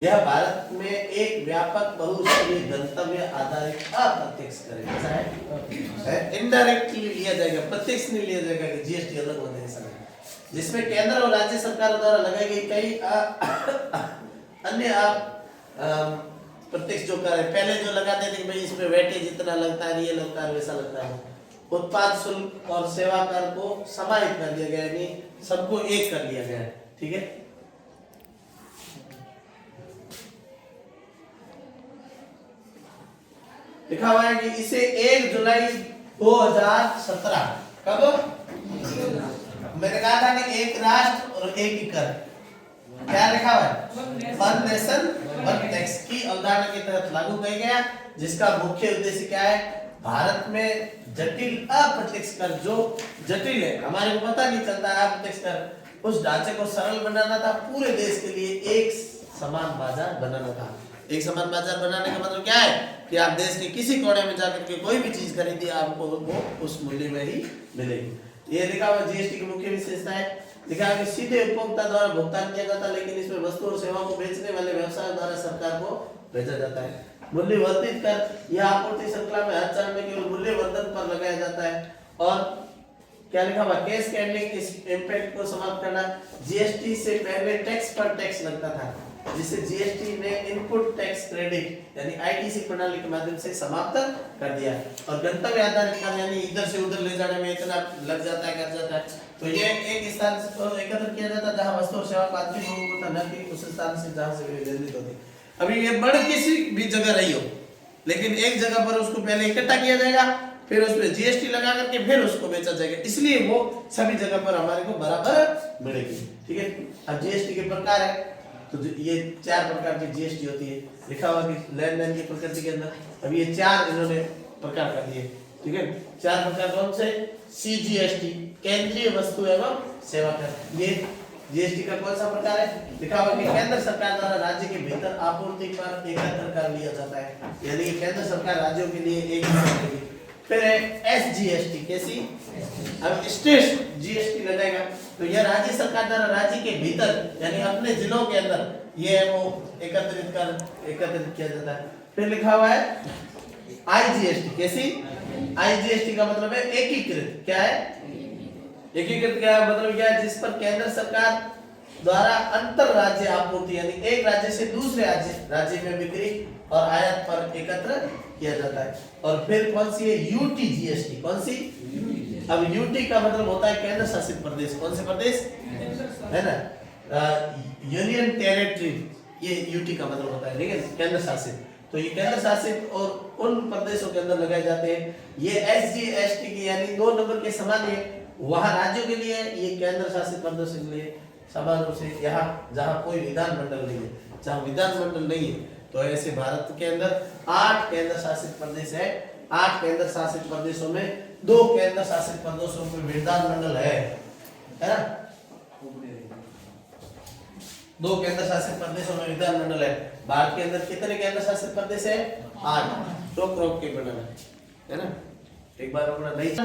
यह भारत में एक व्यापक बहुस्तरीय गंतव्य आधारित अप्रत्यक्ष कर है इनडायरेक्टली लिया जाएगा, प्रत्यक्ष नहीं लिया जाएगा कि जीएसटी अलग होने के समय, जिसमें केंद्र और राज्य सरकारों द्वारा लगाई गई कई अन्य प्रत्यक्ष जो कर है। पहले जो लगाते थे कि भाई इसमें वेटेज इतना लगता है, ये लगता है, वैसा लगता है, उत्पाद शुल्क और सेवा कर को समाहित कर दिया गया, यानी सबको एक कर लिया गया है। ठीक है, लिखा हुआ है कि इसे 1 जुलाई 2017 कब मैंने कहा था कि एक राष्ट्र और एक ही कर, क्या लिखा हुआ है, वन नेशन वन टैक्स की अवधारणा के तहत लागू किया गया, जिसका मुख्य उद्देश्य क्या है, भारत में जटिल अप्रत्यक्ष कर जो जटिल है, हमारे को पता नहीं चलता है अप्रत्यक्ष कर, उस ढांचे को सरल बनाना था, पूरे देश के लिए एक समान बाजार बनाना था। एक समान बाजार बनाने का मतलब क्या है कि आप देश के किसी कोने में जाकर के कोई भी चीज खरीदिए, आपको वो उस मूल्य में ही मिलेगी। ये लिखा हुआ जीएसटी की मुख्य विशेषता है, लिखा है कि सीधे उपभोक्ता द्वारा भुगतान किया जाता है, लेकिन इसमें वस्तु और सेवाओं को बेचने वाले व्यवसाय द्वारा सरकार को भेजा जाता है। मूल्य वर्धित कर यह आपूर्ति श्रृंखला में हर चरण में केवल मूल्य वर्धन पर लगाया जाता है। और क्या लिखा हुआ, कैश कैंडलिंग इस इम्पैक्ट को समाप्त करना। जीएसटी से पहले टैक्स पर टैक्स लगता था, जिसे जीएसटी ने इनपुट टैक्स क्रेडिट यानी आईटीसी प्रणाली के माध्यम से समाप्त कर दिया। और गंतव्य आधारित कर यानी इधर से उधर ले जाने में इतना लग जाता है, कर जाता है, तो ये एक स्थान से एकत्र किया जाता है जहां वस्तु और सेवा का अंतिम उपभोग होता है, कि उस स्थान से जहां से निर्मित होती। अभी ये बड़ किसी भी जगह रही हो, लेकिन एक जगह पर उसको पहले इकट्ठा किया जाएगा, फिर उसमें जीएसटी लगा करके फिर उसको बेचा जाएगा, इसलिए वो सभी जगह पर हमारे को बराबर मिलेगी। ठीक है, अब जीएसटी के प्रकार है, तो ये 4 प्रकार की जीएसटी होती है, लिखा हुआ कि लेन देन की प्रकृति के अंदर। अब ये 4 इन्होंने प्रकार कर दिए। ठीक है, 4 प्रकार कौन से, सीजीएसटी केंद्रीय वस्तु एवं सेवा कर, ये जीएसटी का कौन सा प्रकार है, लिखा हुआ कि केंद्र सरकार द्वारा राज्य के भीतर आपूर्ति पर एकत्र कर लिया जाता है, यानी कि केंद्र सरकार राज्यों के लिए एक करेगी। फिर है एसजीएसटी, कैसी, अब स्टेट जीएसटी लगाएगा, तो यह राज्य सरकार द्वारा राज्य के भीतर यानी अपने जिलों के अंदर ये वो एकत्रित किया जाता है। फिर लिखा हुआ है आईजीएसटी, कैसी, आईजीएसटी का मतलब है एकीकृत, क्या है, एकीकृत क्या मतलब क्या है, जिस पर केंद्र सरकार द्वारा अंतर राज्य आपूर्ति यानी एक राज्य से दूसरे राज्य में बिक्री और आयात पर एकत्र किया जाता है। और फिर कौन सी है, यूटी जीएसटी, कौन सी, अब यूटी का मतलब होता है केंद्र शासित प्रदेश, कौन से प्रदेश है ना, यूनियन टेरिटरी, ये यूटी का मतलब होता है, ठीक है, केंद्र शासित, तो ये केंद्र शासित और उन प्रदेशों के अंदर लगाए जाते हैं। ये एसजीएसटी की यानी 2 नंबर के समान है, वहां राज्यों के लिए, ये केंद्र शासित प्रदेशों के लिए समान रूप से, यहाँ जहाँ कोई विधानमंडल नहीं है, जहाँ विधानमंडल नहीं है, तो ऐसे भारत के अंदर 8 केंद्र शासित प्रदेश है। 8 केंद्र शासित प्रदेशों में 2 केंद्र शासित प्रदेशों में विधानमंडल है ना, 2 केंद्र शासित प्रदेशों में विधानमंडल है। भारत के अंदर कितने केंद्र शासित प्रदेश है, 8, 2 क्रॉप के प्रणाली है ना। एक बार अपना नहीं